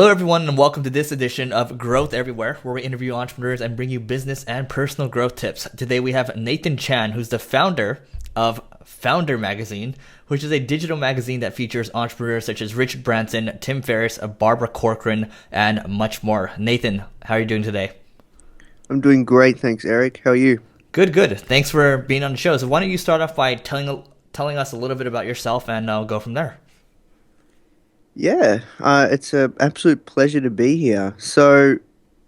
Hello, everyone, and welcome to this edition of Growth Everywhere, where we interview entrepreneurs and bring you business and personal growth tips. Today, we have Nathan Chan, who's the founder of Foundr magazine, which is a digital magazine that features entrepreneurs such as Richard Branson, Tim Ferriss, Barbara Corcoran, and much more. Nathan, how are you doing today? I'm doing great, thanks, Eric. How are you? Good, good. Thanks for being on the show. So why don't you start off by telling us a little bit about yourself, and I'll go from there. Yeah, it's an absolute pleasure to be here. So,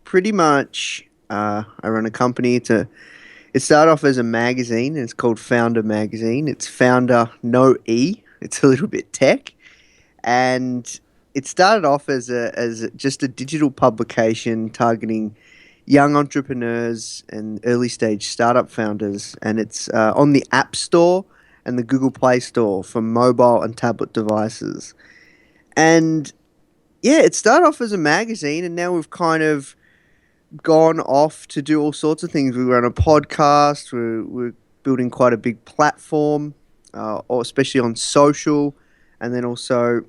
pretty much, I run a company. It started off as a magazine, and it's called Foundr Magazine. It's Founder, no E. It's a little bit tech, and it started off as just a digital publication targeting young entrepreneurs and early stage startup founders, and it's on the App Store and the Google Play Store for mobile and tablet devices. And yeah, it started off as a magazine, and now we've kind of gone off to do all sorts of things. We run a podcast. We're building quite a big platform, or especially on social, and then also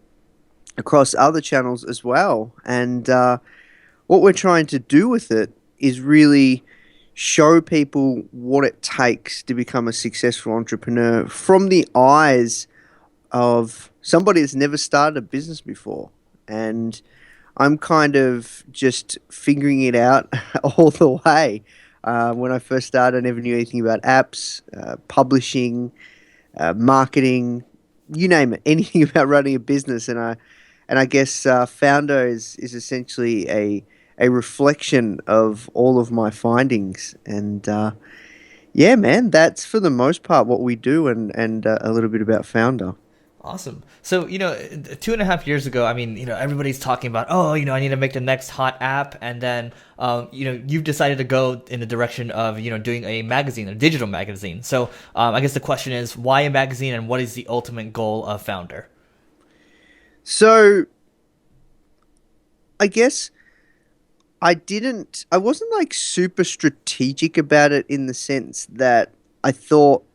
across other channels as well. And what we're trying to do with it is really show people what it takes to become a successful entrepreneur from the eyes of somebody that's never started a business before. And I'm kind of just figuring it out all the way. When I first started, I never knew anything about apps, publishing, marketing, you name it, anything about running a business. And I guess Foundr is essentially a reflection of all of my findings. And yeah, man, that's for the most part what we do, and a little bit about Foundr. Awesome. So, 2.5 years ago, everybody's talking about, I need to make the next hot app. And then, you've decided to go in the direction of, doing a magazine, a digital magazine. So, I guess the question is, why a magazine, and what is the ultimate goal of Foundr? So, I guess I wasn't like super strategic about it in the sense that I thought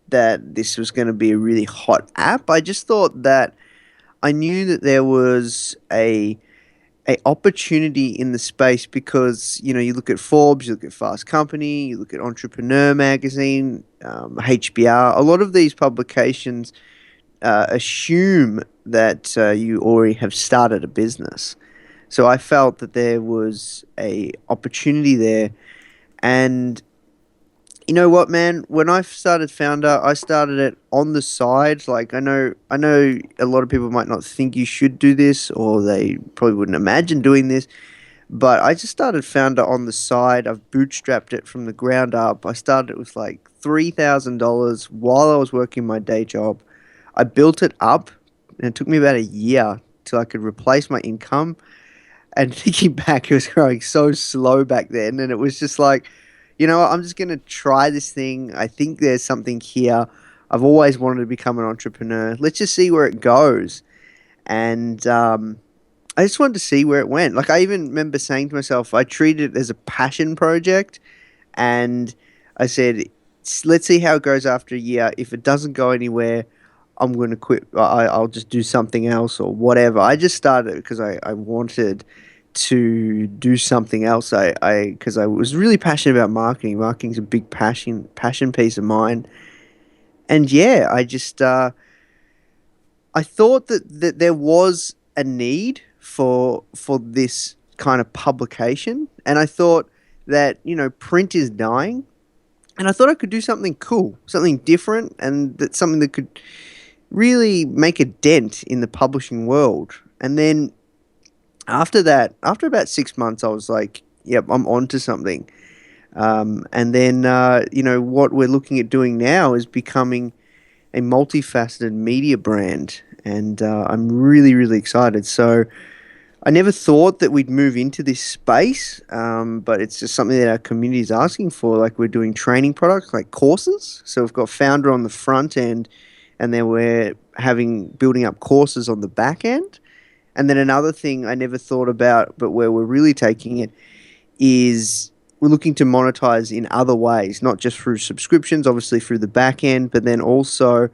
that this was going to be a really hot app. I just thought that I knew that there was a opportunity in the space because you look at Forbes, you look at Fast Company, you look at Entrepreneur Magazine, HBR. A lot of these publications assume that you already have started a business. So I felt that there was a opportunity there, and you know what, man? When I started Foundr, I started it on the side. Like I know a lot of people might not think you should do this, or they probably wouldn't imagine doing this. But I just started Foundr on the side. I've bootstrapped it from the ground up. I started it with like $3,000 while I was working my day job. I built it up, and it took me about a year till I could replace my income. And thinking back, it was growing so slow back then, and it was just like, what, I'm just going to try this thing. I think there's something here. I've always wanted to become an entrepreneur. Let's just see where it goes. And I just wanted to see where it went. Like, I even remember saying to myself, I treated it as a passion project. And I said, let's see how it goes after a year. If it doesn't go anywhere, I'm going to quit. I'll just do something else or whatever. I just started because I wanted to do something else. Because I was really passionate about marketing. Marketing's a big passion piece of mine. And yeah, I thought that there was a need for this kind of publication, and I thought that print is dying, and I thought I could do something cool, something different, and that's something that could really make a dent in the publishing world. And then after that, after about 6 months, I was like, yep, I'm onto something. And then, what we're looking at doing now is becoming a multifaceted media brand. And I'm really, really excited. So I never thought that we'd move into this space, but it's just something that our community is asking for. Like, we're doing training products, like courses. So we've got Foundr on the front end, and then we're building up courses on the back end. And then another thing I never thought about, but where we're really taking it, is we're looking to monetize in other ways, not just through subscriptions, obviously through the back end, but then also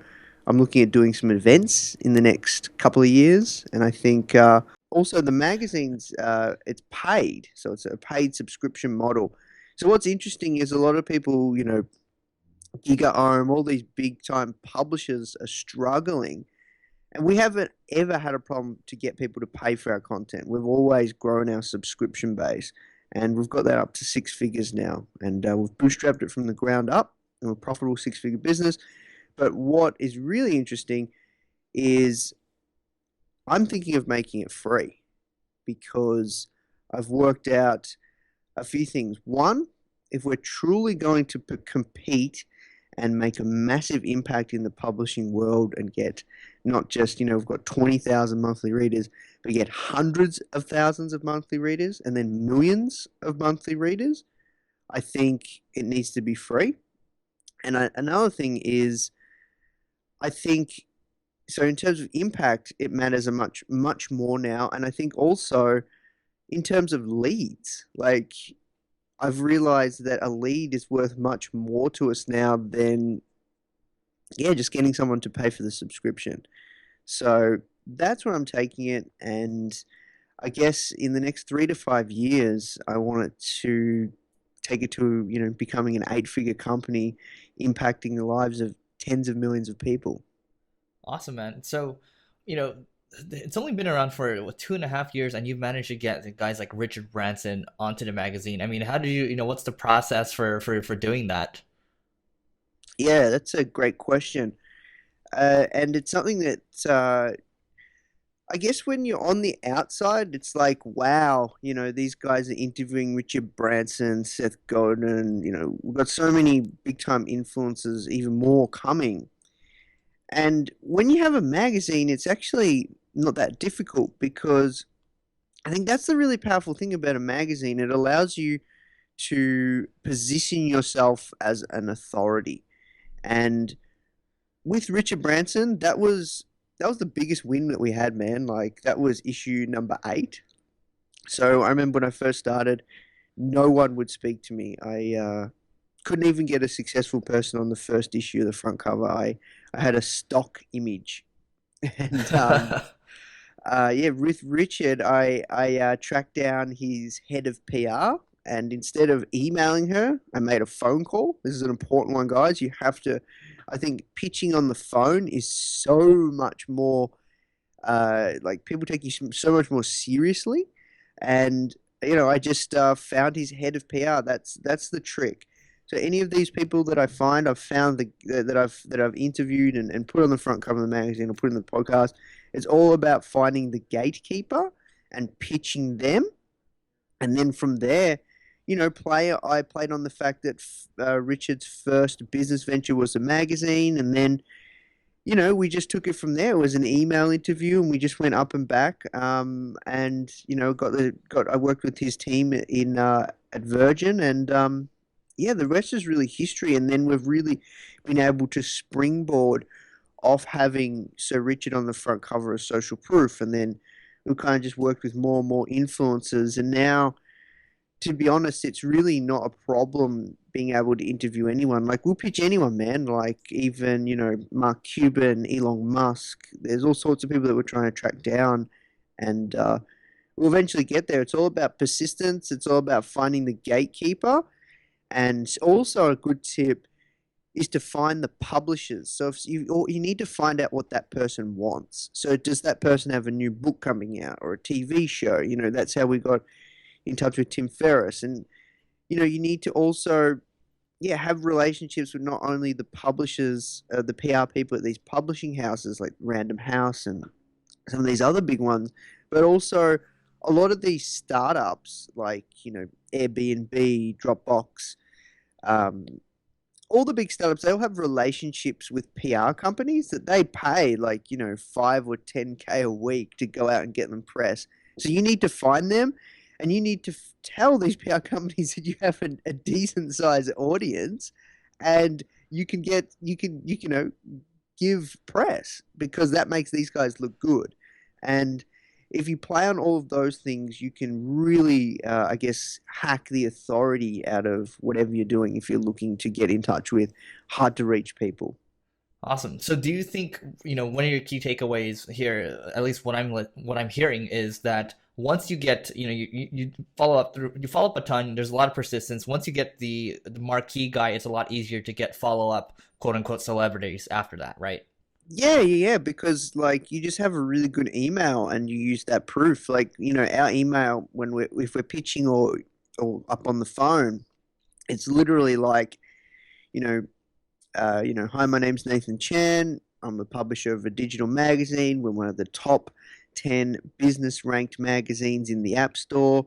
I'm looking at doing some events in the next couple of years. And I think also the magazines, it's paid, so it's a paid subscription model. So what's interesting is a lot of people, Giga Arm, all these big time publishers are struggling. And we haven't ever had a problem to get people to pay for our content. We've always grown our subscription base, and we've got that up to six figures now. And we've bootstrapped it from the ground up, and we're a profitable six-figure business. But what is really interesting is I'm thinking of making it free because I've worked out a few things. One, if we're truly going to compete and make a massive impact in the publishing world and get not just, we've got 20,000 monthly readers, but get hundreds of thousands of monthly readers and then millions of monthly readers, I think it needs to be free. And another thing is, I think, so in terms of impact, it matters a much more now. And I think also in terms of leads, like I've realized that a lead is worth much more to us now than, just getting someone to pay for the subscription. So that's where I'm taking it. And I guess in the next 3 to 5 years, I want it to take it to, becoming an eight-figure company, impacting the lives of tens of millions of people. Awesome, man. So, it's only been around for 2.5 years, and you've managed to get guys like Richard Branson onto the magazine. I mean, how did what's the process for doing that? Yeah, that's a great question. And it's something that I guess when you're on the outside, it's like, wow, these guys are interviewing Richard Branson, Seth Godin, we've got so many big time influencers, even more coming. And when you have a magazine, it's actually not that difficult because I think that's the really powerful thing about a magazine. It allows you to position yourself as an authority. And with Richard Branson, that was the biggest win that we had, man. Like that was issue number 8. So I remember when I first started, no one would speak to me. I couldn't even get a successful person on the first issue of the front cover. I had a stock image. And with Richard, I tracked down his head of PR, and instead of emailing her, I made a phone call. This is an important one, guys. You have to, I think, pitching on the phone is so much more, like people take you so much more seriously. And I just found his head of PR. That's the trick. So any of these people that I find, I've found that I've interviewed and put on the front cover of the magazine or put in the podcast. It's all about finding the gatekeeper and pitching them, and then from there, I played on the fact that Richard's first business venture was a magazine, and then we just took it from there. It was an email interview, and we just went up and back. And I worked with his team at Virgin, and the rest is really history. And then we've really been able to springboard off having Sir Richard on the front cover of Social Proof, and then we kind of just worked with more and more influencers. And now, to be honest, it's really not a problem being able to interview anyone. Like, we'll pitch anyone, man. Like, even, Mark Cuban, Elon Musk. There's all sorts of people that we're trying to track down, and we'll eventually get there. It's all about persistence. It's all about finding the gatekeeper. And also a good tip is to find the publishers. So if you need to find out what that person wants. So does that person have a new book coming out or a TV show? That's how we got in touch with Tim Ferriss. And you need to also have relationships with not only the publishers, the PR people at these publishing houses like Random House and some of these other big ones, but also a lot of these startups like Airbnb, Dropbox, all the big startups, they'll have relationships with PR companies that they pay 5 or 10K a week to go out and get them press. So you need to find them, and you need to tell these PR companies that you have a decent sized audience, and you can give press, because that makes these guys look good. And if you play on all of those things, you can really, hack the authority out of whatever you're doing if you're looking to get in touch with hard to reach people. Awesome. So do you think, one of your key takeaways here, at least what I'm hearing is that once you get, you follow up a ton, there's a lot of persistence. Once you get the marquee guy, it's a lot easier to get follow up quote unquote celebrities after that, right? Yeah, because like you just have a really good email and you use that proof. Like, our email when we're if we're pitching or up on the phone, it's literally like, you know, hi, my name's Nathan Chan. I'm the publisher of a digital magazine. We're one of the top 10 business ranked magazines in the App Store.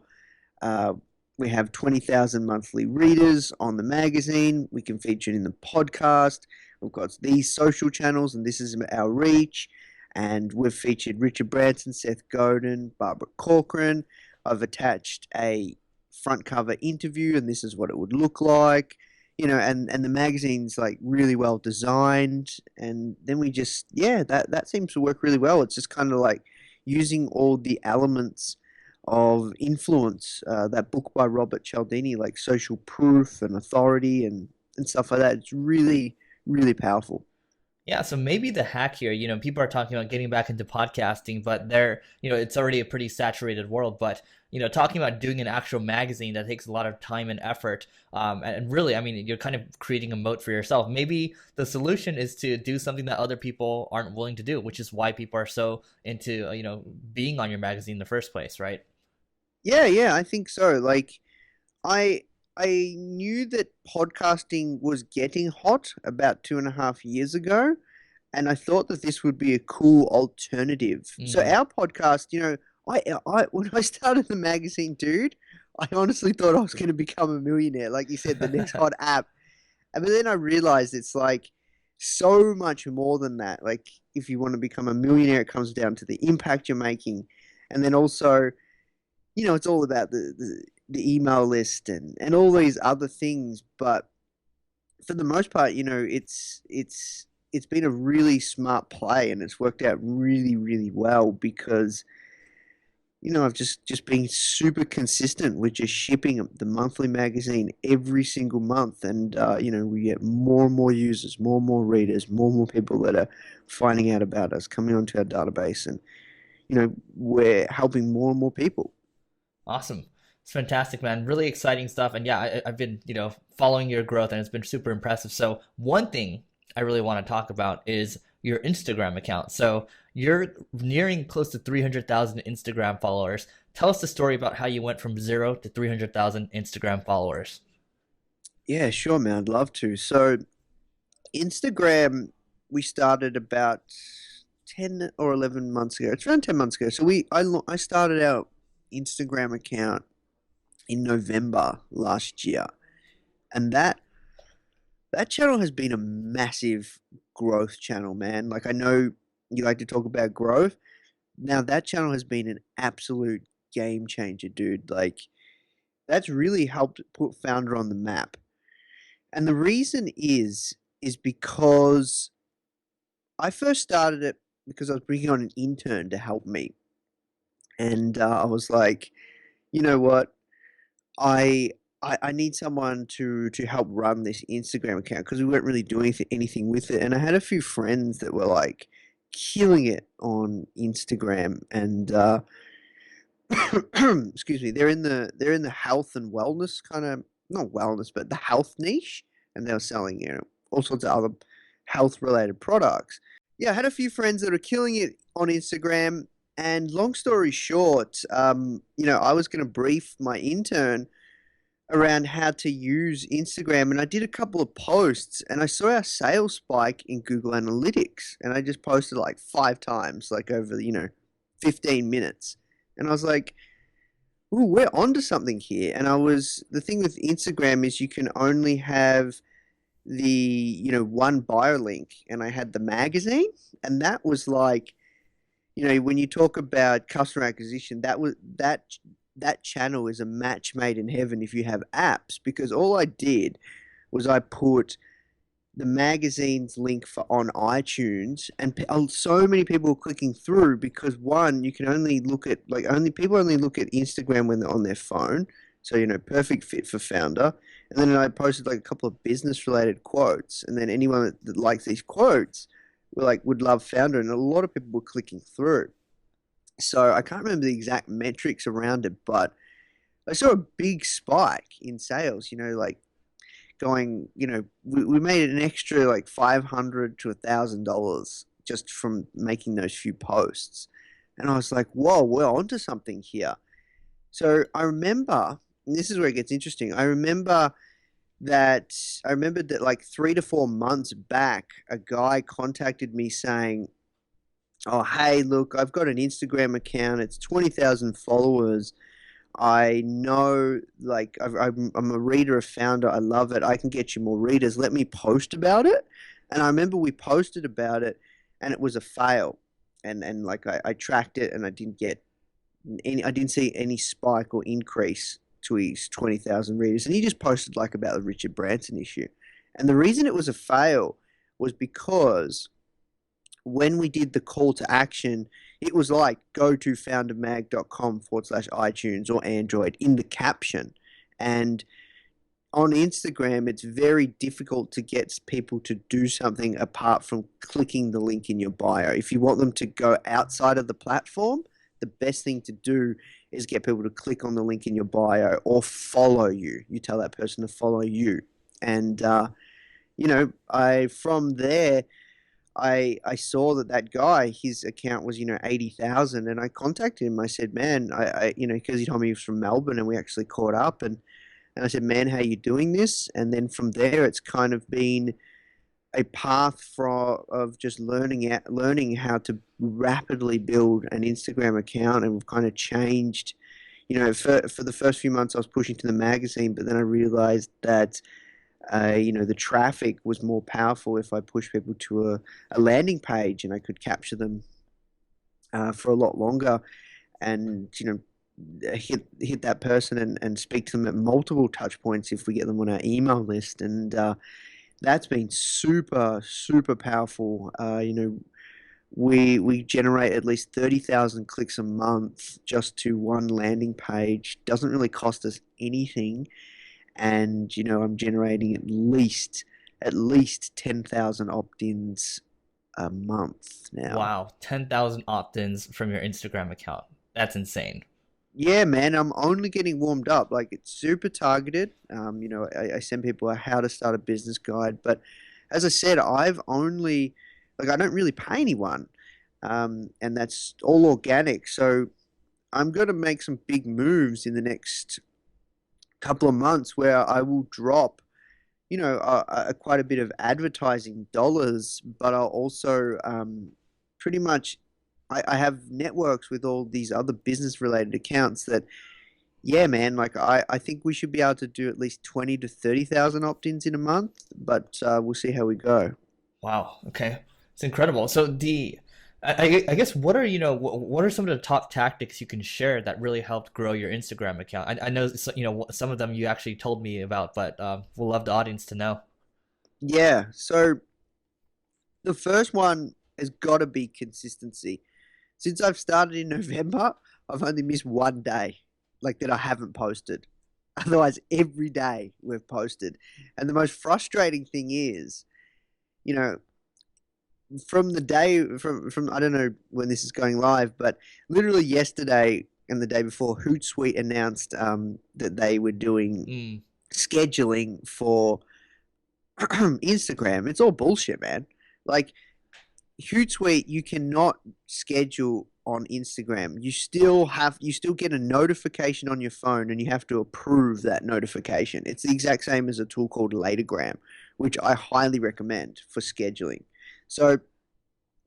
Uh, we have 20,000 monthly readers on the magazine. We can feature it in the podcast. We've got these social channels, and this is our reach. And we've featured Richard Branson, Seth Godin, Barbara Corcoran. I've attached a front cover interview, and this is what it would look like. And the magazine's like really well designed. And then we just, yeah, that seems to work really well. It's just kind of like using all the elements of influence. That book by Robert Cialdini, like Social Proof and Authority and stuff like that. It's really, really powerful. Yeah, so maybe the hack here, people are talking about getting back into podcasting, but it's already a pretty saturated world. But, talking about doing an actual magazine that takes a lot of time and effort, and really, I mean, you're kind of creating a moat for yourself. Maybe the solution is to do something that other people aren't willing to do, which is why people are so into, being on your magazine in the first place, right? Yeah, I think so. Like, I I knew that podcasting was getting hot about 2.5 years ago, and I thought that this would be a cool alternative. So Mm. our podcast, I when I started the magazine, dude, I honestly thought I was going to become a millionaire. Like you said, the next hot app. But then I realized it's like so much more than that. Like if you want to become a millionaire, it comes down to the impact you're making, and then also it's all about the email list and all these other things. But for the most part, it's been a really smart play and it's worked out really, really well because I've just been super consistent with just shipping the monthly magazine every single month, and we get more and more users, more and more readers, more and more people that are finding out about us, coming onto our database, and we're helping more and more people. Awesome. It's fantastic, man. Really exciting stuff. And yeah, I've been, following your growth and it's been super impressive. So one thing I really want to talk about is your Instagram account. So you're nearing close to 300,000 Instagram followers. Tell us the story about how you went from 0 to 300,000 Instagram followers. Yeah, sure, man. I'd love to. So Instagram, we started about 10 or 11 months ago. It's around 10 months ago. So I started our Instagram account in November last year. And that channel has been a massive growth channel, man. Like I know you like to talk about growth. Now that channel has been an absolute game changer, dude. Like that's really helped put Foundr on the map. And the reason is because I first started it because I was bringing on an intern to help me, and I was like, you know what, I I need someone to help run this Instagram account because we weren't really doing anything with it, and I had a few friends that were like killing it on Instagram, and excuse me, they're in the health and wellness kind of, not wellness but the health niche, and they were selling all sorts of other health related products. Yeah, I had a few friends that are killing it on Instagram, and long story short, I was going to brief my intern around how to use Instagram, and I did a couple of posts, and I saw our sales spike in Google Analytics, and I just posted like 5 times, like over 15 minutes, and I was like, "Ooh, we're onto something here." And the thing with Instagram is you can only have the one bio link, and I had the magazine, and that was like, when you talk about customer acquisition, that channel is a match made in heaven if you have apps, because all I did was I put the magazine's link for on iTunes, and so many people were clicking through because one, you can only look at, like, only people only look at Instagram when they're on their phone, So, perfect fit for Foundr. And then I posted like a couple of business related quotes. And then anyone that likes these quotes would love Foundr. And a lot of people were clicking through. So I can't remember the exact metrics around it, but I saw a big spike in sales, like going, we made an extra like $500 to $1,000 just from making those few posts. And I was like, whoa, we're onto something here. So I remember, and this is where it gets interesting. I remembered that like 3 to 4 months back, a guy contacted me saying, "Oh, hey, look, I've got an Instagram account. It's 20,000 followers. I know, like, I'm a reader of Foundr. I love it. I can get you more readers. Let me post about it." And I remember we posted about it, and it was a fail. And like I tracked it, and I didn't get I didn't see any spike or increase to his 20,000 readers. And he just posted like about the Richard Branson issue. And the reason it was a fail was because when we did the call to action, it was like go to foundermag.com/iTunes or Android in the caption. And on Instagram, it's very difficult to get people to do something apart from clicking the link in your bio. If you want them to go outside of the platform, the best thing to do is get people to click on the link in your bio or follow you. You tell that person to follow you. And, from there, I saw that guy, his account was 80,000, and I contacted him. I said, man, because he told me he was from Melbourne, and we actually caught up, and I said, man, how are you doing this? And then from there, it's kind of been a path of just learning how to rapidly build an Instagram account, and we've kind of changed. For the first few months, I was pushing to the magazine, but then I realized that the traffic was more powerful if I pushed people to a landing page, and I could capture them for a lot longer, and hit that person and speak to them at multiple touch points if we get them on our email list. And that's been super, super powerful. We generate at least 30,000 clicks a month just to one landing page. Doesn't really cost us anything. And I'm generating at least 10,000 opt-ins a month now. Wow, 10,000 opt-ins from your Instagram account. That's insane. Yeah, man, I'm only getting warmed up. Like, it's super targeted. I send people a how to start a business guide, but as I said, I don't really pay anyone, and that's all organic. So I'm going to make some big moves in the next couple of months where I will drop, quite a bit of advertising dollars, but I'll also pretty much I have networks with all these other business related accounts that, yeah, man, like I think we should be able to do at least 20 to 30,000 opt-ins in a month, but we'll see how we go. Wow. Okay. It's incredible. So I guess what are some of the top tactics you can share that really helped grow your Instagram account? I know some of them you actually told me about, but we'll love the audience to know. Yeah, so the first one has got to be consistency. Since I've started in November, I've only missed one day, like that I haven't posted. Otherwise, every day we've posted. And the most frustrating thing is, you know, from the day from I don't know when this is going live, but literally yesterday and the day before, Hootsuite announced that they were doing scheduling for Instagram. It's all bullshit, man. Like, Hootsuite, you cannot schedule on Instagram. You still get a notification on your phone, and you have to approve that notification. It's the exact same as a tool called Latergram, which I highly recommend for scheduling. So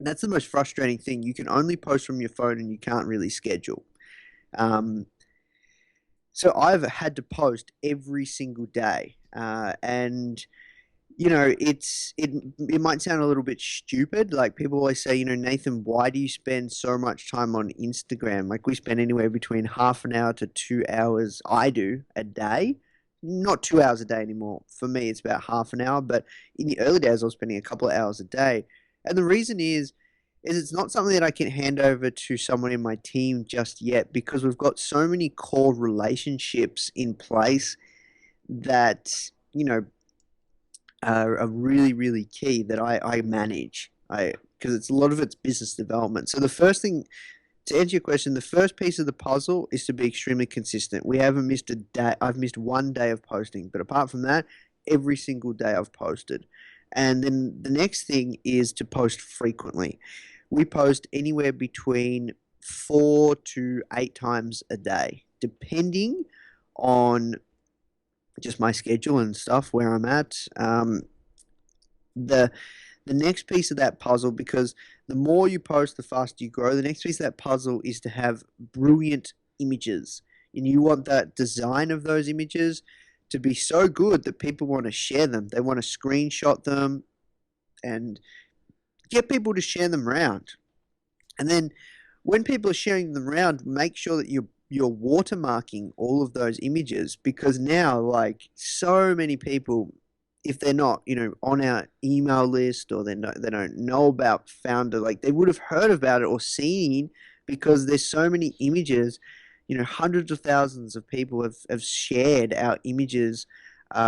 that's the most frustrating thing. You can only post from your phone, and you can't really schedule. So I've had to post every single day, and it might sound a little bit stupid. Like, people always say, Nathan, why do you spend so much time on Instagram? Like, we spend anywhere between half an hour to 2 hours. I do a day, not 2 hours a day anymore. For me, it's about half an hour. But in the early days, I was spending a couple of hours a day. And the reason is is it's not something that I can hand over to someone in my team just yet because we've got so many core relationships in place that, are really, really key that I manage. Because it's a lot of it's business development. So the first thing to answer your question, the first piece of the puzzle is to be extremely consistent. We haven't missed a day. I've missed one day of posting, but apart from that, every single day I've posted. And then the next thing is to post frequently. We post anywhere between 4 to 8 times a day, depending on just my schedule and stuff where I'm at. The the next piece of that puzzle, because the more you post, the faster you grow. The next piece of that puzzle is to have brilliant images, and you want that design of those images to be so good that people want to share them. They want to screenshot them and get people to share them around. And then when people are sharing them around, make sure that you're watermarking all of those images because now like so many people, if they're not on our email list or they don't know about Foundr, like they would have heard about it or seen because there's so many images. Hundreds of thousands of people have shared our images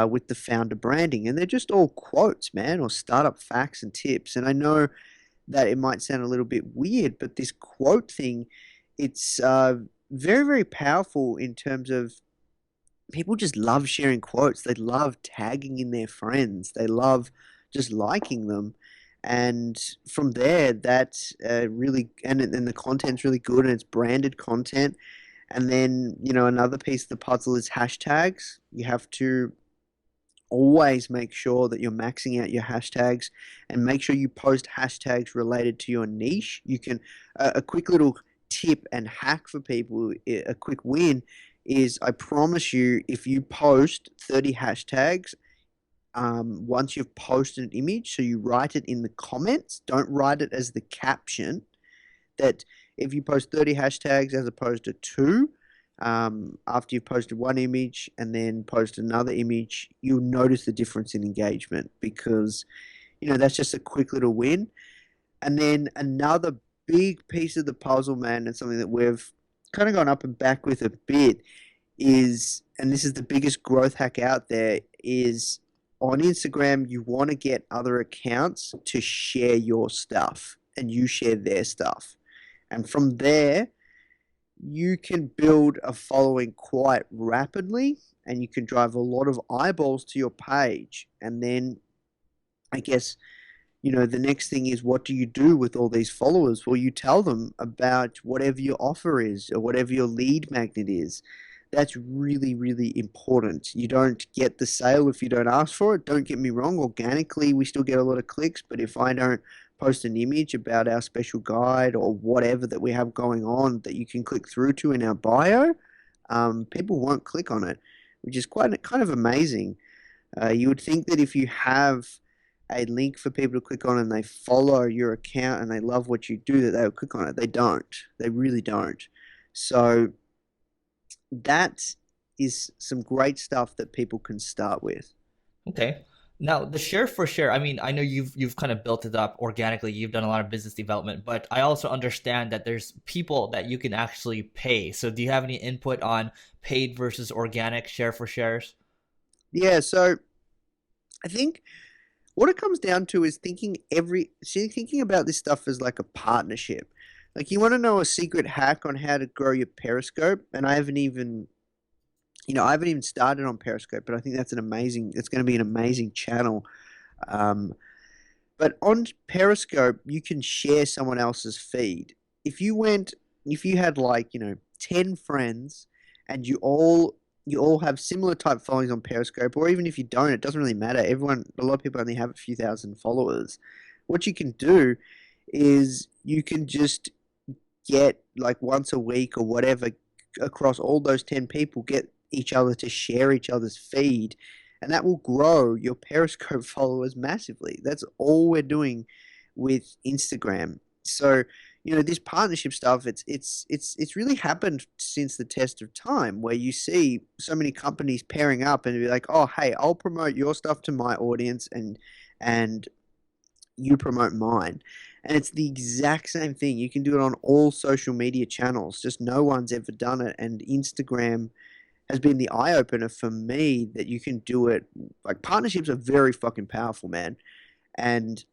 with the Foundr branding, and they're just all quotes, man, or startup facts and tips. And I know that it might sound a little bit weird, but this quote thing, it's very, very powerful in terms of people just love sharing quotes. They love tagging in their friends. They love just liking them. And from there, that's really, and the content's really good and it's branded content. And then, another piece of the puzzle is hashtags. You have to always make sure that you're maxing out your hashtags and make sure you post hashtags related to your niche. You can, a quick little tip and hack for people, a quick win is I promise you, if you post 30 hashtags, once you've posted an image, so you write it in the comments, don't write it as the caption, that if you post 30 hashtags as opposed to two, after you've posted one image and then post another image, you'll notice the difference in engagement because, that's just a quick little win. And then another big piece of the puzzle, man, and something that we've kind of gone up and back with a bit is, and this is the biggest growth hack out there, is on Instagram, you want to get other accounts to share your stuff and you share their stuff. And from there, you can build a following quite rapidly and you can drive a lot of eyeballs to your page. And then I guess, the next thing is what do you do with all these followers? Well, you tell them about whatever your offer is or whatever your lead magnet is. That's really, really important. You don't get the sale if you don't ask for it. Don't get me wrong, organically we still get a lot of clicks, but if I don't post an image about our special guide or whatever that we have going on that you can click through to in our bio, people won't click on it, which is quite kind of amazing. You would think that if you have a link for people to click on and they follow your account and they love what you do, that they will click on it. They don't. They really don't. So that is some great stuff that people can start with. Okay. Now the share for share, I mean, I know you've kind of built it up organically. You've done a lot of business development, but I also understand that there's people that you can actually pay. So do you have any input on paid versus organic share for shares? Yeah, so I think what it comes down to is thinking about this stuff as like a partnership. Like you want to know a secret hack on how to grow your Periscope, and I haven't even started on Periscope, but I think it's going to be an amazing channel. But on Periscope, you can share someone else's feed. If you had like 10 friends, and you all have similar type followings on Periscope, or even if you don't, it doesn't really matter. A lot of people only have a few thousand followers. What you can do is you can just get like once a week or whatever across all those 10 people, get each other to share each other's feed, and that will grow your Periscope followers massively. That's all we're doing with Instagram. So this partnership stuff, it's really happened since the test of time, where you see so many companies pairing up and be like, oh hey, I'll promote your stuff to my audience, and you promote mine. And it's the exact same thing. You can do it on all social media channels. Just no one's ever done it. And Instagram has been the eye opener for me that you can do it. Like partnerships are very fucking powerful, man. And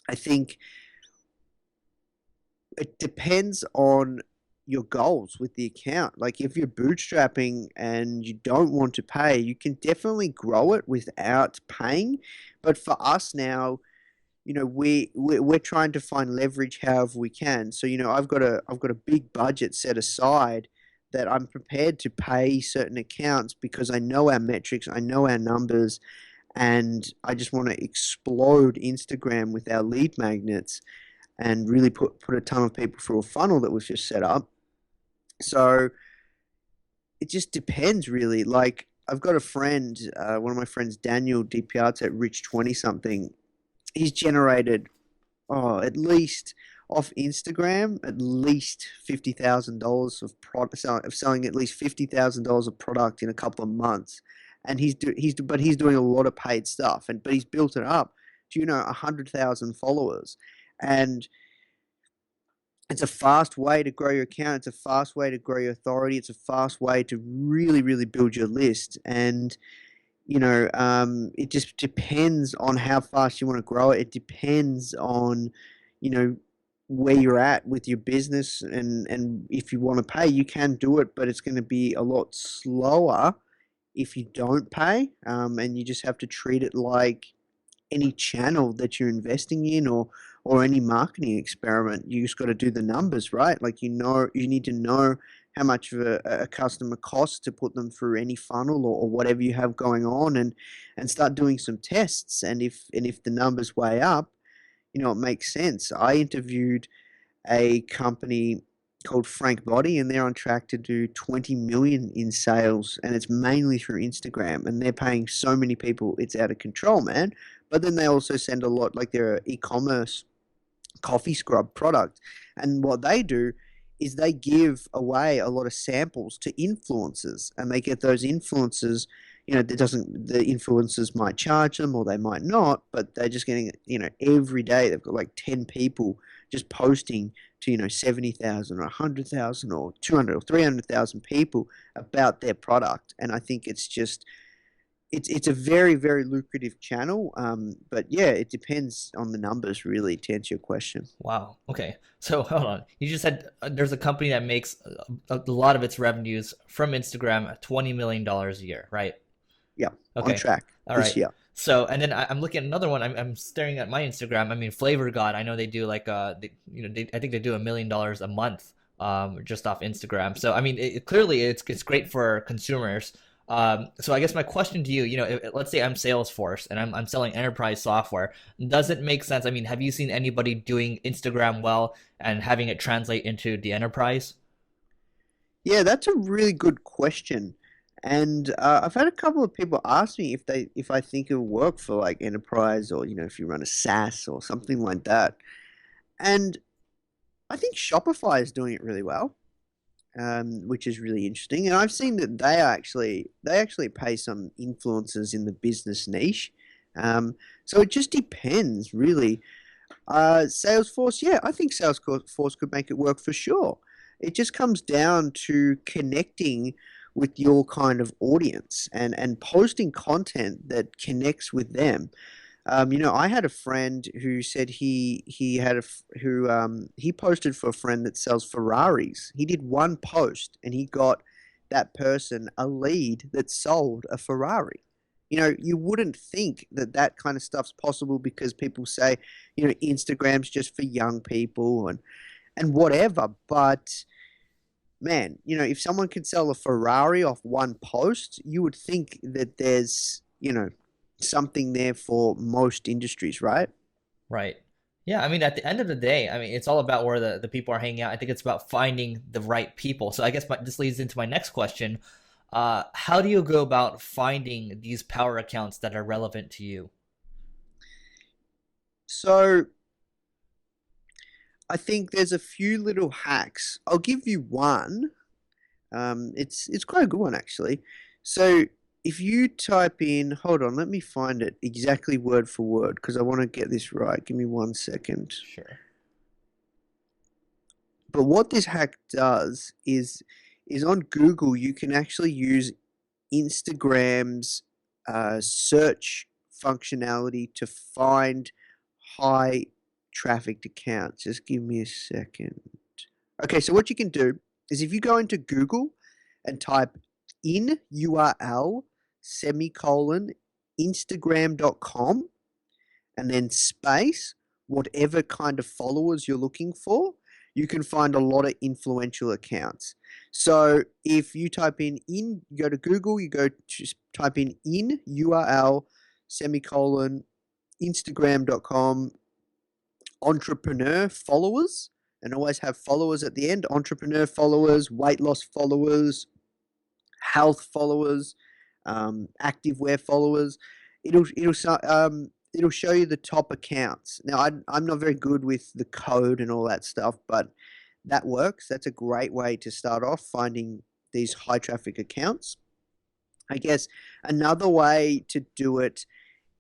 I think it depends on your goals with the account. Like if you're bootstrapping and you don't want to pay, you can definitely grow it without paying. But for us now, we're trying to find leverage however we can. So I've got a big budget set aside that I'm prepared to pay certain accounts because I know our metrics, I know our numbers, and I just want to explode Instagram with our lead magnets and really put a ton of people through a funnel that was just set up. So it just depends, really. Like I've got a friend, one of my friends, Daniel DiPiazza at Rich 20 something. He's generated, at least off Instagram, at least $50,000 of selling at least $50,000 of product in a couple of months, and he's doing a lot of paid stuff, but he's built it up to 100,000 followers, and it's a fast way to grow your account. It's a fast way to grow your authority. It's a fast way to really, really build your list. And it just depends on how fast you want to grow it. It depends on, where you're at with your business, and if you want to pay, you can do it, but it's going to be a lot slower if you don't pay. And you just have to treat it like any channel that you're investing in, or any marketing experiment. You just got to do the numbers, right? Like you need to know how much of a customer costs to put them through any funnel, or whatever you have going on, and start doing some tests. And if the numbers way up, it makes sense. I interviewed a company called Frank Body, and they're on track to do 20 million in sales, and it's mainly through Instagram, and they're paying so many people, it's out of control, man. But then they also send a lot, like they're an e-commerce coffee scrub product, and what they do is they give away a lot of samples to influencers, and they get those influencers. The influencers might charge them or they might not, but they're just getting, every day they've got like 10 people just posting to, 70,000 or 100,000 or 200 or 300,000 people about their product. And I think it's a very, very lucrative channel. But yeah, it depends on the numbers, really, to answer your question. Wow. Okay. So hold on. You just said there's a company that makes a lot of its revenues from Instagram, $20 million a year, right? Yeah, on Okay. track All this right. year. So, and then I'm looking at another one. I'm staring at my Instagram. I mean, Flavor God. I know they do like I think they do $1 million a month, just off Instagram. So, I mean, clearly it's great for consumers. So I guess my question to you, let's say I'm Salesforce and I'm selling enterprise software. Does it make sense? I mean, have you seen anybody doing Instagram well and having it translate into the enterprise? Yeah, that's a really good question. And I've had a couple of people ask me if I think it will work for like enterprise, or if you run a SaaS or something like that. And I think Shopify is doing it really well, which is really interesting. And I've seen that they actually pay some influencers in the business niche. So it just depends, really. Salesforce, yeah, I think Salesforce could make it work for sure. It just comes down to connecting with your kind of audience, and posting content that connects with them. I had a friend who said he posted for a friend that sells Ferraris. He did one post and he got that person a lead that sold a Ferrari. You wouldn't think that that kind of stuff's possible because people say, Instagram's just for young people and whatever. But man, if someone can sell a Ferrari off one post, you would think that there's, something there for most industries, right? Right. Yeah, I mean, at the end of the day, I mean, it's all about where the people are hanging out. I think it's about finding the right people. So I guess this leads into my next question. How do you go about finding these power accounts that are relevant to you? So I think there's a few little hacks. I'll give you one. It's quite a good one, actually. So if you type in, hold on, let me find it exactly word for word because I want to get this right. Give me 1 second. Sure. But what this hack does is on Google you can actually use Instagram's search functionality to find high trafficked accounts. Just give me a second. Okay, so what you can do is if you go into Google and type in URL semicolon Instagram.com and then space whatever kind of followers you're looking for, you can find a lot of influential accounts. So if you type you go to Google, you go to type in URL semicolon Instagram.com entrepreneur followers, and always have followers at the end, entrepreneur followers, weight loss followers, health followers, activewear followers. It'll show you the top accounts. Now, I'm not very good with the code and all that stuff, but that works. That's a great way to start off finding these high traffic accounts. I guess another way to do it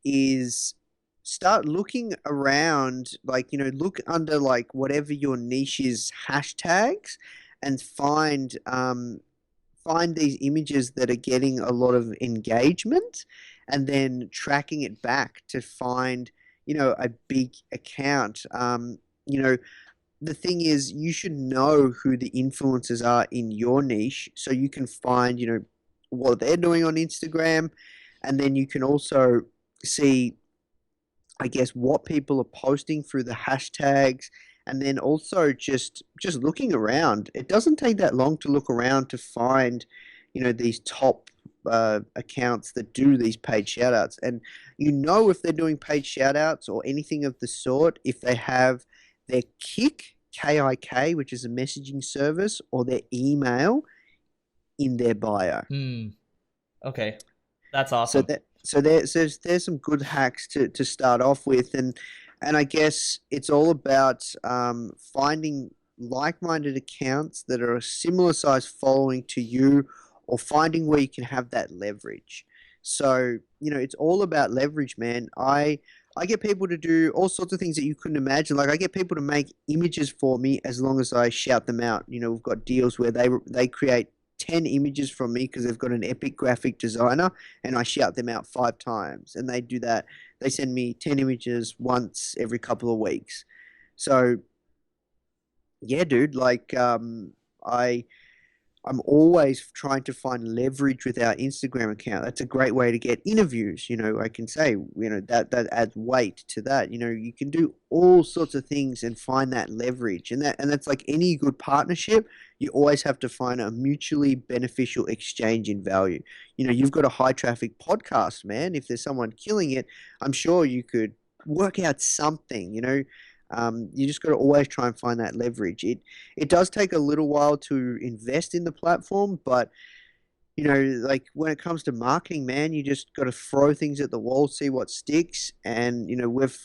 is start looking around, like, look under like whatever your niche is hashtags and find these images that are getting a lot of engagement and then tracking it back to find, a big account. The thing is, you should know who the influencers are in your niche so you can find, what they're doing on Instagram, and then you can also see, I guess, what people are posting through the hashtags, and then also just looking around. It doesn't take that long to look around to find, these top accounts that do these paid shoutouts. And if they're doing paid shoutouts or anything of the sort, if they have their KIK, which is a messaging service, or their email in their bio. Okay, that's So awesome. there's some good hacks to start off with, and I guess it's all about finding like-minded accounts that are a similar size following to you, or finding where you can have that leverage. So it's all about leverage, man. I get people to do all sorts of things that you couldn't imagine. Like, I get people to make images for me as long as I shout them out. We've got deals where they create 10 images from me because they've got an epic graphic designer, and I shout them out 5 times, and they do that. They send me 10 images once every couple of weeks. So yeah, dude, like, I'm always trying to find leverage with our Instagram account. That's a great way to get interviews. I can say, that adds weight to that. You can do all sorts of things and find that leverage. And that's like any good partnership. You always have to find a mutually beneficial exchange in value. You've got a high traffic podcast, man. If there's someone killing it, I'm sure you could work out something, you just got to always try and find that leverage. It does take a little while to invest in the platform, but like when it comes to marketing, man, you just got to throw things at the wall, see what sticks. And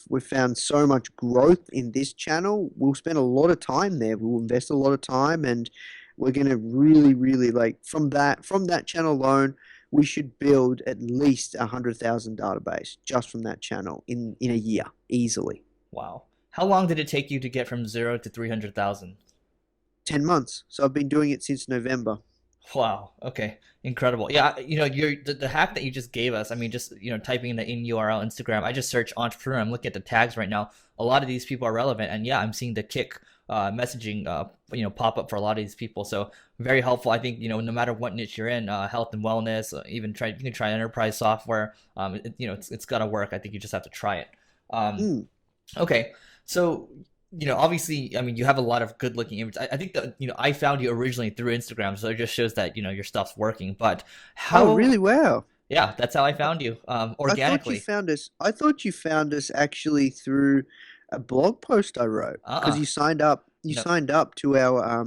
we've found so much growth in this channel. We'll spend a lot of time there. We'll invest a lot of time, and we're gonna really, really, like, from that channel alone, we should build at least 100,000 database just from that channel in a year easily. Wow. How long did it take you to get from 0 to 300,000? 10 months. So I've been doing it since November. Wow. Okay. Incredible. Yeah. The hack that you just gave us. I mean, just typing in the in URL Instagram. I just search entrepreneur. I'm looking at the tags right now. A lot of these people are relevant, and yeah, I'm seeing the kick messaging pop up for a lot of these people. So very helpful. I think no matter what niche you're in, health and wellness, even you can try enterprise software. It's got to work. I think you just have to try it. Okay. So, obviously, I mean, you have a lot of good looking images. I think that, I found you originally through Instagram, so it just shows that, your stuff's working. But Oh, really? Wow. Yeah, that's how I found you, organically. I thought you found us actually through a blog post I wrote because you signed up. You No. signed up to our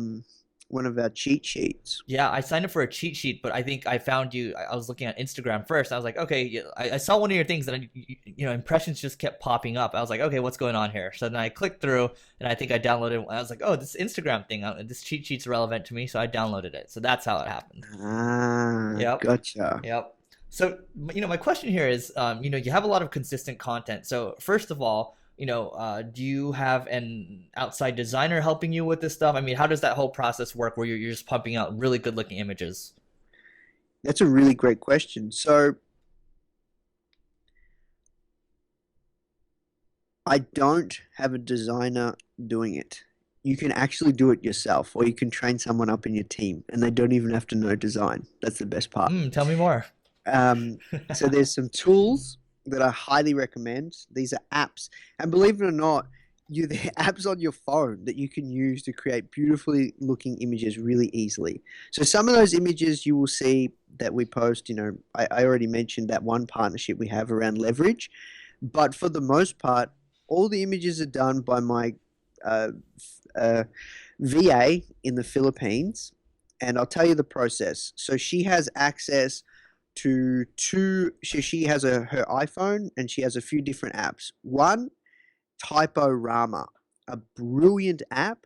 one of our cheat sheets. Yeah, I signed up for a cheat sheet, but I think I found you. I was looking at Instagram first. I was like, okay, yeah, I saw one of your things, and impressions just kept popping up. I was like, okay, what's going on here? So then I clicked through, and I think I downloaded. I was like, oh, this Instagram thing, this cheat sheet's relevant to me, so I downloaded it. So that's how it happened. Ah, Yep. gotcha. Yep. So, my question here is, you have a lot of consistent content. So, first of all, do you have an outside designer helping you with this stuff? I mean, how does that whole process work where you're just pumping out really good looking images? That's a really great question. So I don't have a designer doing it. You can actually do it yourself, or you can train someone up in your team, and they don't even have to know design. That's the best part. Tell me more. Um, so there's some tools that I highly recommend. These are apps, and believe it or not, they're apps on your phone that you can use to create beautifully looking images really easily. So some of those images you will see that we post. I already mentioned that one partnership we have around leverage, but for the most part, all the images are done by my uh, uh, VA in the Philippines, and I'll tell you the process. So she has access to two. She has her iPhone, and she has a few different apps. One, Typorama, a brilliant app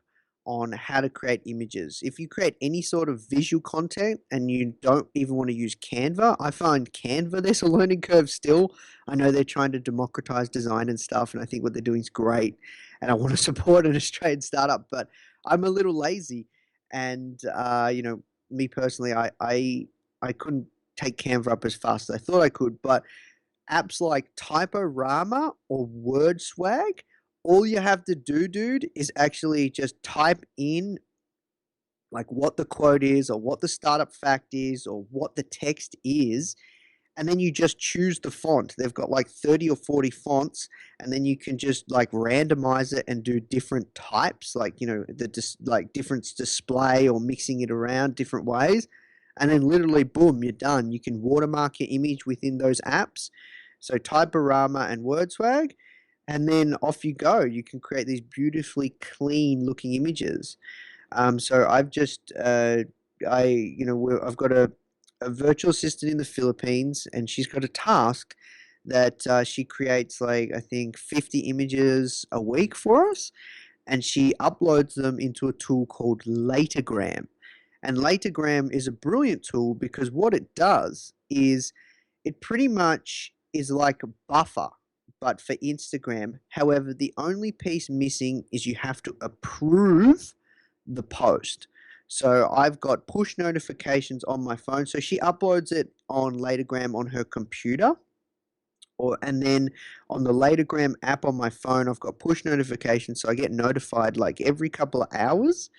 on how to create images. If you create any sort of visual content and you don't even want to use Canva, I find Canva there's a learning curve still. I know they're trying to democratize design and stuff, and I think what they're doing is great. And I want to support an Australian startup, but I'm a little lazy. And me personally, I couldn't take Canva up as fast as I thought I could, but apps like Typorama or WordSwag, all you have to do, dude, is actually just type in like what the quote is or what the startup fact is or what the text is, and then you just choose the font. They've got like 30 or 40 fonts, and then you can just like randomize it and do different types, like like different display or mixing it around different ways, and then literally boom, you're done. You can watermark your image within those apps. So Typorama and WordSwag, and then off you go. You can create these beautifully clean looking images. So I've just I've got a virtual assistant in the Philippines, and she's got a task that she creates like I think 50 images a week for us, and she uploads them into a tool called Latergram. And Latergram is a brilliant tool because what it does is it pretty much is like a buffer, but for Instagram. However, the only piece missing is you have to approve the post. So I've got push notifications on my phone. So she uploads it on Latergram on her computer, and then on the Latergram app on my phone, I've got push notifications, so I get notified like every couple of hours.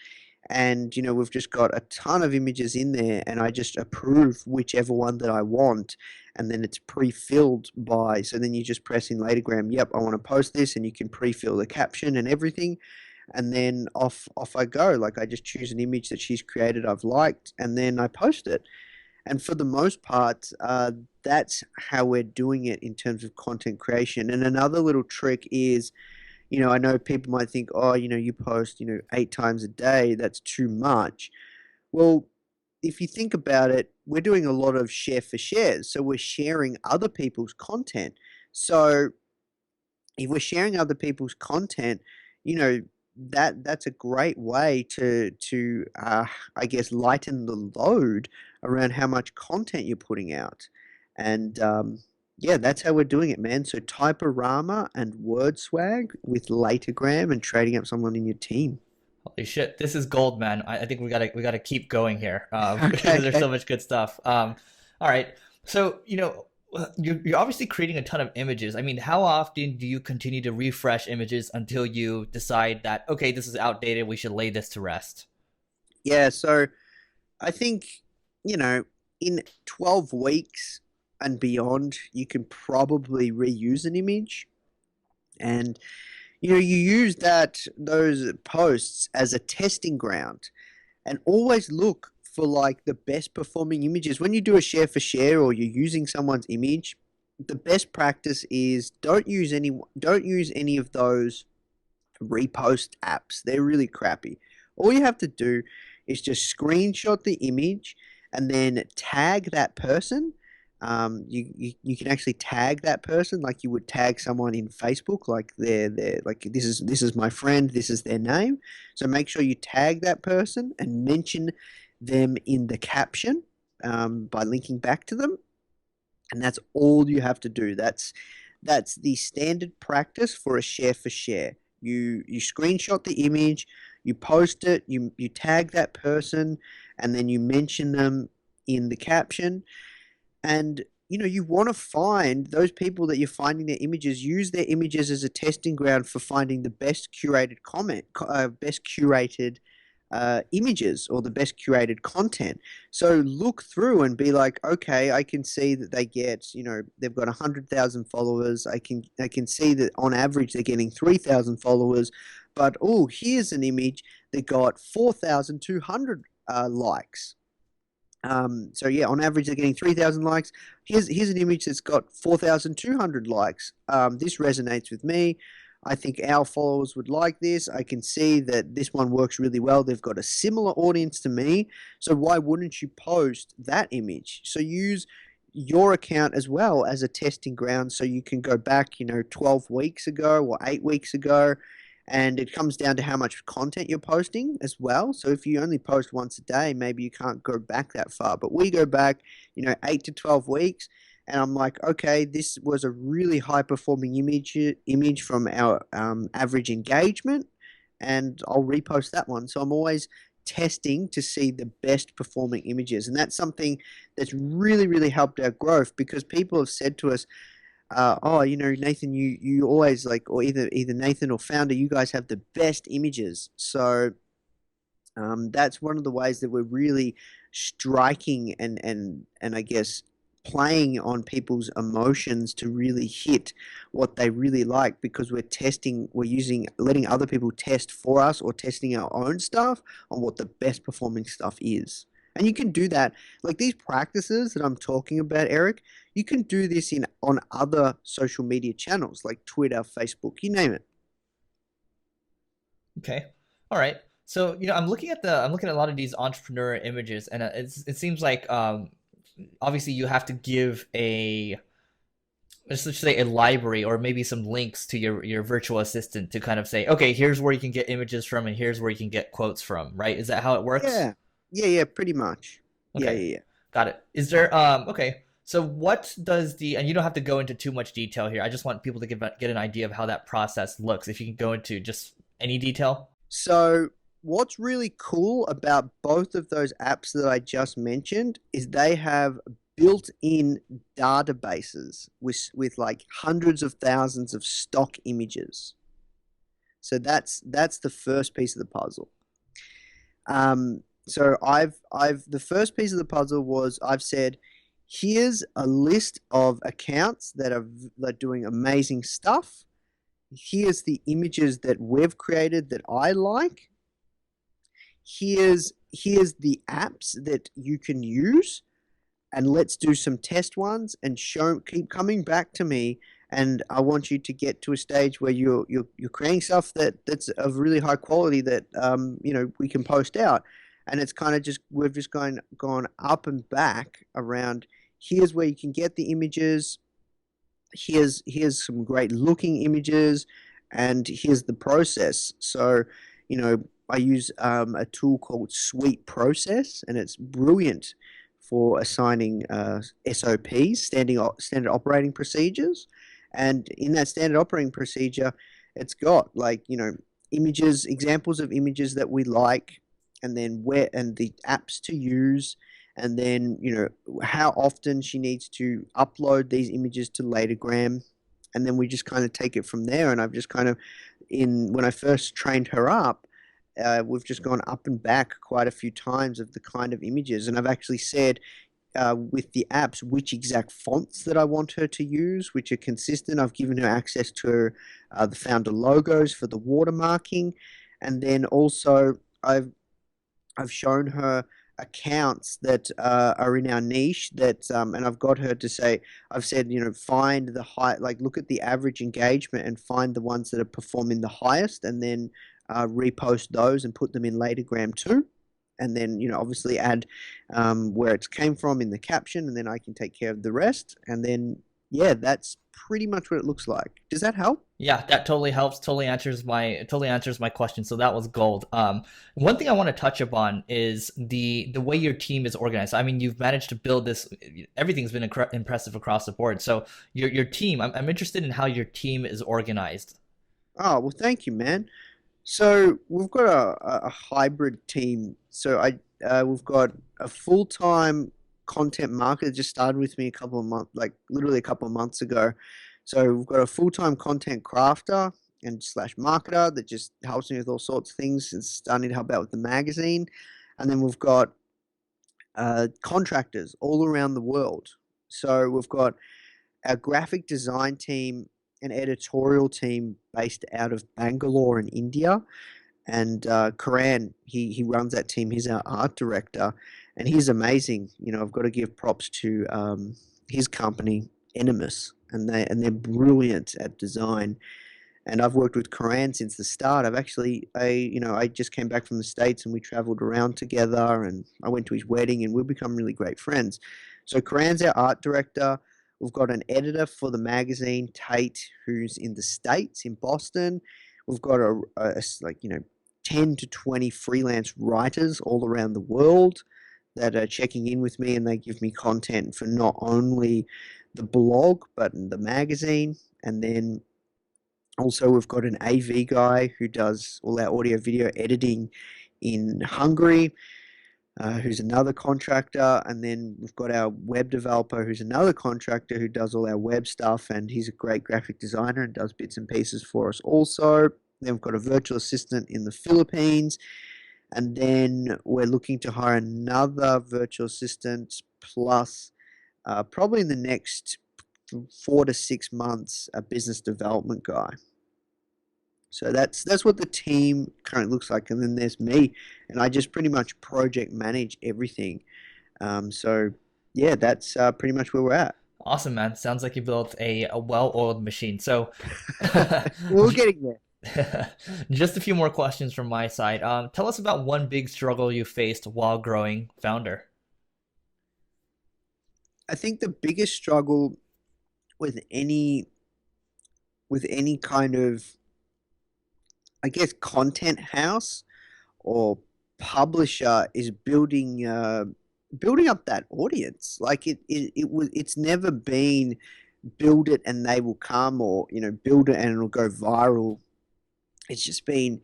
And we've just got a ton of images in there, and I just approve whichever one that I want, and then it's pre-filled by. So then you just press in Latergram, yep, I want to post this, and you can pre-fill the caption and everything, and then off I go. Like I just choose an image that she's created I've liked, and then I post it. And for the most part, that's how we're doing it in terms of content creation. And another little trick is, I know people might think, oh, you post, 8 times a day, that's too much. Well, if you think about it, we're doing a lot of share for shares. So we're sharing other people's content. So if we're sharing other people's content, you know, that's a great way to I guess lighten the load around how much content you're putting out. And yeah, that's how we're doing it, man. So Typorama and WordSwag with Latergram and trading up someone in your team. Holy shit, this is gold, man. I think we gotta keep going here because Okay, there's so okay. much good stuff. All right, so you're obviously creating a ton of images. I mean, how often do you continue to refresh images until you decide that okay, this is outdated, we should lay this to rest? Yeah, so I think, in 12 weeks and beyond, you can probably reuse an image. And you use those posts as a testing ground, and always look for like the best performing images when you do a share for share or you're using someone's image. The best practice is don't use any of those repost apps. They're really crappy. All you have to do is just screenshot the image and then tag that person. You can actually tag that person like you would tag someone in Facebook, like they're like this is my friend, this is their name. So make sure you tag that person and mention them in the caption by linking back to them, and that's all you have to do. That's the standard practice for a share for share. You screenshot the image, you post it, you tag that person, and then you mention them in the caption. And you want to find those people that you're finding their images, use their images as a testing ground for finding the best curated best curated images, or the best curated content. So look through and be like, okay, I can see that they've got 100,000 followers. I can see that on average they're getting 3,000 followers, but oh, here's an image that got 4,200 likes. So yeah, on average they're getting 3,000 likes. Here's an image that's got 4,200 likes. This resonates with me. I think our followers would like this. I can see that this one works really well. They've got a similar audience to me. So why wouldn't you post that image? So use your account as well as a testing ground, so you can go back, 12 weeks ago or 8 weeks ago, and it comes down to how much content you're posting as well. So if you only post once a day, maybe you can't go back that far. But we go back, 8 to 12 weeks, and I'm like, okay, this was a really high performing image from our average engagement, and I'll repost that one. So I'm always testing to see the best performing images, and that's something that's really, really helped our growth, because people have said to us, oh, Nathan, you always like, or either Nathan or Foundr, you guys have the best images. So that's one of the ways that we're really striking and I guess playing on people's emotions to really hit what they really like, because we're letting other people test for us, or testing our own stuff on what the best performing stuff is. And you can do that, like these practices that I'm talking about, Eric. You can do this on other social media channels like Twitter, Facebook, you name it. Okay. All right. So, I'm looking at a lot of these entrepreneur images, and it seems like obviously you have to give let's just say a library, or maybe some links to your virtual assistant to kind of say, okay, here's where you can get images from, and here's where you can get quotes from, right? Is that how it works? Yeah, yeah, pretty much. Yeah, Okay, yeah, yeah. got it. Is there okay? So what does and you don't have to go into too much detail here. I just want people to get an idea of how that process looks. If you can go into just any detail. So what's really cool about both of those apps that I just mentioned is they have built-in databases with like hundreds of thousands of stock images. So that's the first piece of the puzzle. So the first piece of the puzzle was, I've said, here's a list of accounts that are doing amazing stuff. Here's the images that we've created that I like. Here's the apps that you can use, and let's do some test ones and keep coming back to me. And I want you to get to a stage where you're creating stuff that's of really high quality that we can post out. And it's kind of we've just gone up and back around. Here's where you can get the images. Here's some great looking images, and here's the process. So I use a tool called Sweet Process, and it's brilliant for assigning SOPs, standard operating procedures. And in that standard operating procedure, it's got images, examples of images that we like, and then the apps to use, and then how often she needs to upload these images to Latagram, and then we just kind of take it from there. And I've just kind of, when I first trained her up, we've just gone up and back quite a few times of the kind of images, and I've actually said with the apps which exact fonts that I want her to use, which are consistent. I've given her access to the Foundr logos for the watermarking, and then also I've shown her accounts that are in our niche and I've got her to say, I've said, find the look at the average engagement and find the ones that are performing the highest, and then repost those and put them in Latagram too. And then, obviously add where it came from in the caption, and then I can take care of the rest. And then yeah, that's pretty much what it looks like. Does that help? Yeah, that totally helps. Totally answers my question. So that was gold. One thing I want to touch upon is the way your team is organized. I mean, you've managed to build this. Everything's been impressive across the board. So your team. I'm interested in how your team is organized. Oh, well, thank you, man. So we've got a hybrid team. So we've got a full time content marketer just started with me a couple of months, like literally a couple of months ago. So we've got a full time content crafter and slash marketer that just helps me with all sorts of things. It's starting to help out with the magazine, and then we've got contractors all around the world. So we've got our graphic design team and editorial team based out of Bangalore in India, and Karan, he runs that team. He's our art director, and he's amazing. You know, I've got to give props to his company, Enemus, and they're brilliant at design. And I've worked with Karan since the start. I just came back from the States and we traveled around together, and I went to his wedding, and we've become really great friends. So Karan's our art director. We've got an editor for the magazine, Tate, who's in the States, in Boston. We've got like, 10 to 20 freelance writers all around the world that are checking in with me, and they give me content for not only the blog but the magazine. And then also we've got an AV guy who does all our audio video editing in Hungary, who's another contractor. And then we've got our web developer who's another contractor who does all our web stuff, and he's a great graphic designer and does bits and pieces for us also. Then we've got a virtual assistant in the Philippines, and then we're looking to hire another virtual assistant plus probably in the next 4 to 6 months a business development guy. So that's what the team currently looks like, and then there's me, and I just pretty much project manage everything. So yeah, that's pretty much where we're at. Awesome, man. Sounds like you built a well-oiled machine. So We're getting there. just a few more questions from my side. Tell us about one big struggle you faced while growing Founder. I think the biggest struggle with any kind of, I guess, content house or publisher is building up that audience. Like it's never been build it and they will come, or build it and it'll go viral. It's just been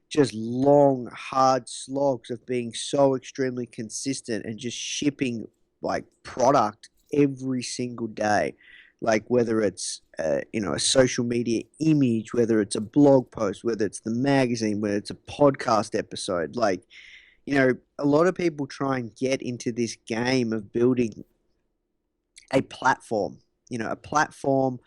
just long, hard slogs of being so extremely consistent and just shipping like product every single day. Like whether it's a social media image, whether it's a blog post, whether it's the magazine, whether it's a podcast episode. Like, a lot of people try and get into this game of building a platform, a platform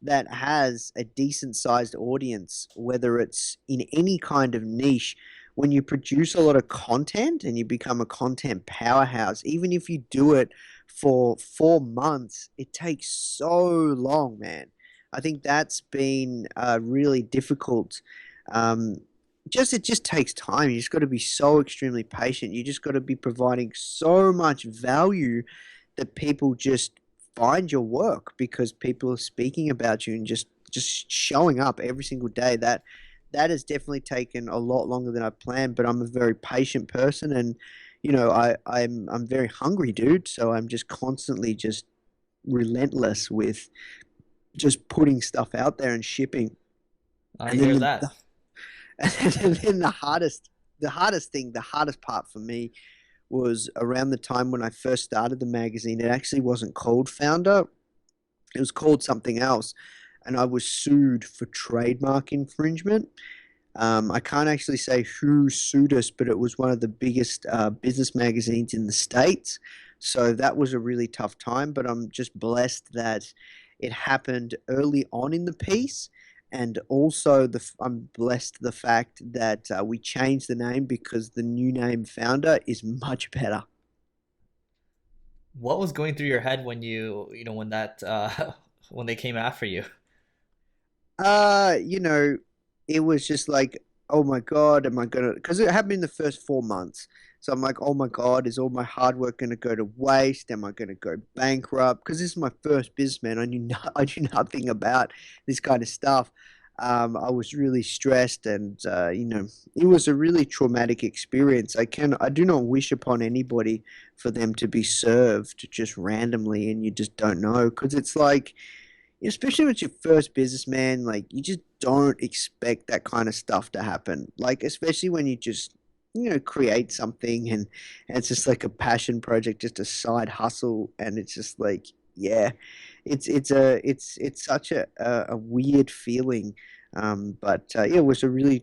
that has a decent sized audience, whether it's in any kind of niche. When you produce a lot of content and you become a content powerhouse, even if you do it for 4 months, it takes so long, man. I think that's been really difficult. It just takes time. You just got to be so extremely patient. You just got to be providing so much value that people just find your work because people are speaking about you and just showing up every single day. That has definitely taken a lot longer than I planned, but I'm a very patient person, and I'm very hungry, dude. So I'm just constantly just relentless with just putting stuff out there and shipping. I And hear then that. and then the hardest part for me was around the time when I first started the magazine. It actually wasn't called Foundr. It was called something else, and I was sued for trademark infringement. I can't actually say who sued us, but it was one of the biggest business magazines in the States. So that was a really tough time, but I'm just blessed that it happened early on in the piece. And also, I'm blessed the fact that we changed the name because the new name Founder is much better. What was going through your head when when that when they came after you? Uh, you know, it was just like, oh my God, am I gonna? Because it happened in the first 4 months. So I'm like, oh my God, is all my hard work going to go to waste? Am I going to go bankrupt? Because this is my first business, man. I knew nothing about this kind of stuff. I was really stressed, and it was a really traumatic experience. I do not wish upon anybody for them to be served just randomly, and you just don't know, because it's like, especially when it's your first business, man, like you just don't expect that kind of stuff to happen. Like, especially when you just, create something, and it's just like a passion project, just a side hustle, and it's just like, yeah, it's such a weird feeling. But yeah, it was a really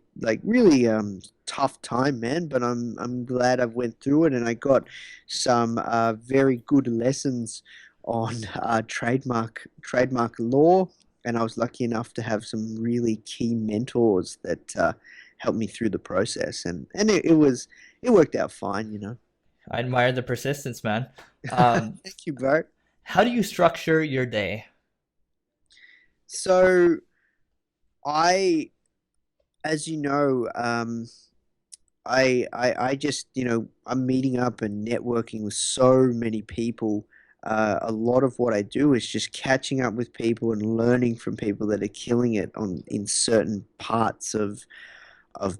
tough time, man. But I'm glad I went through it, and I got some very good lessons on trademark law, and I was lucky enough to have some really key mentors that helped me through the process, and it worked out fine. I admire the persistence, man. Um, Thank you, bro. how do you structure your day? So I, as you know, I just, I'm meeting up and networking with so many people. A lot of what I do is just catching up with people and learning from people that are killing it in certain parts of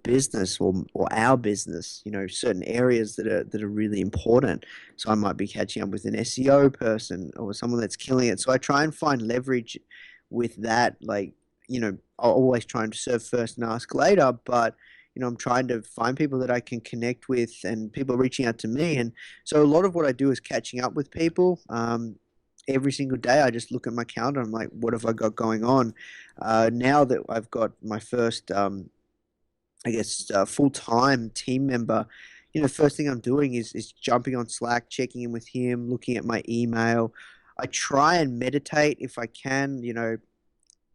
business, or our business, certain areas that are really important. So I might be catching up with an SEO person or someone that's killing it. So I try and find leverage with that. Like, I'll always try and serve first and ask later, but I'm trying to find people that I can connect with, and people are reaching out to me. And so a lot of what I do is catching up with people. Every single day, I just look at my calendar. I'm like, what have I got going on? Now that I've got my first, I guess, full-time team member, first thing I'm doing is jumping on Slack, checking in with him, looking at my email. I try and meditate if I can.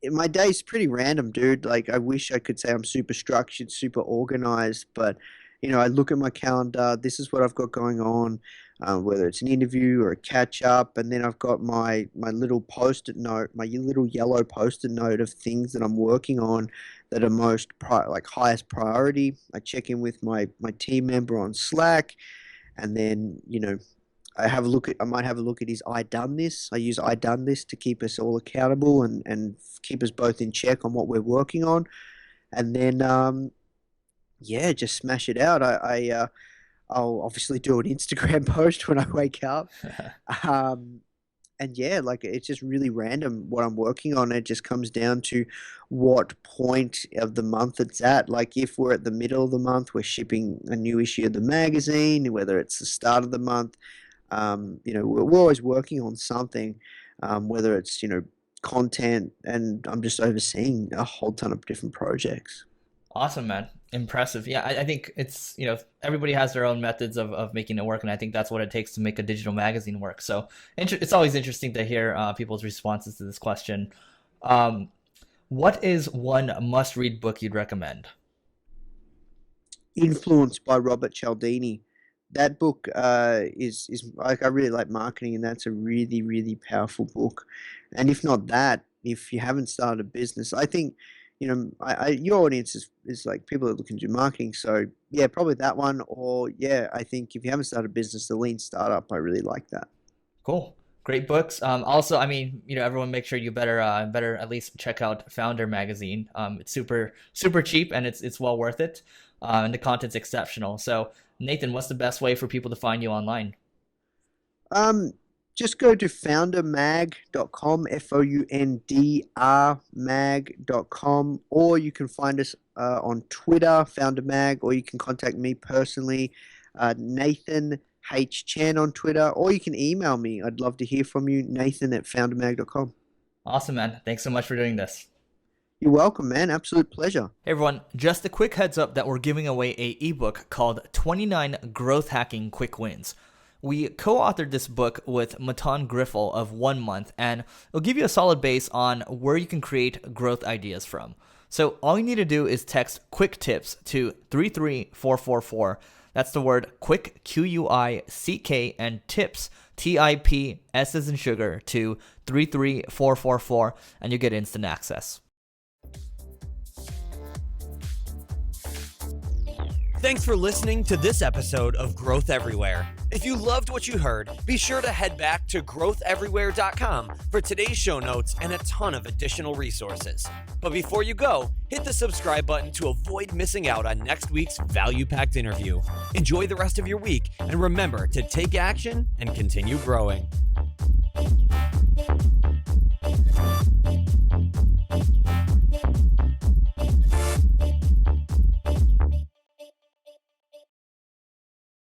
My day's pretty random, dude. Like, I wish I could say I'm super structured, super organized, but I look at my calendar. This is what I've got going on, whether it's an interview or a catch up, and then I've got my little post-it note, my little yellow post-it note of things that I'm working on that are like highest priority. I check in with my team member on Slack, and then I might have a look at his I done this. I use I done this to keep us all accountable, and keep us both in check on what we're working on. And then yeah, just smash it out. I'll obviously do an Instagram post when I wake up. Um, and yeah, like, it's just really random what I'm working on. It just comes down to what point of the month it's at. Like, if we're at the middle of the month, we're shipping a new issue of the magazine, whether it's the start of the month. We're always working on something, whether it's, content, and I'm just overseeing a whole ton of different projects. Awesome, man. Impressive. Yeah, I think it's, everybody has their own methods of making it work. And I think that's what it takes to make a digital magazine work. So it's always interesting to hear people's responses to this question. Um, what is one must read book you'd recommend? Influenced by Robert Cialdini. That book is like, I really like marketing, and that's a really, really powerful book. And if not that, if you haven't started a business, I think, your audience is like people that are looking to do marketing. So yeah, probably that one. Or yeah, I think if you haven't started a business, the Lean Startup, I really like that. Cool. Great books. Also, I mean, everyone make sure you better at least check out Foundr magazine. It's super cheap, and it's well worth it. And the content's exceptional. So, Nathan, what's the best way for people to find you online? Um, just go to foundrmag.com, Foundr mag.com, or you can find us on Twitter, foundermag, or you can contact me personally, Nathan H. Chan on Twitter, or you can email me. I'd love to hear from you, Nathan@foundermag.com. Awesome, man. Thanks so much for doing this. You're welcome, man. Absolute pleasure. Hey everyone, just a quick heads up that we're giving away a ebook called 29 Growth Hacking Quick Wins. We co-authored this book with Matan Griffel of 1 Month, and it'll give you a solid base on where you can create growth ideas from. So all you need to do is text quick tips to 33444. That's the word quick, QUICK, and tips, TIPS as in sugar, to 33444, and you get instant access. Thanks for listening to this episode of Growth Everywhere. If you loved what you heard, be sure to head back to growtheverywhere.com for today's show notes and a ton of additional resources. But before you go, hit the subscribe button to avoid missing out on next week's value-packed interview. Enjoy the rest of your week, and remember to take action and continue growing.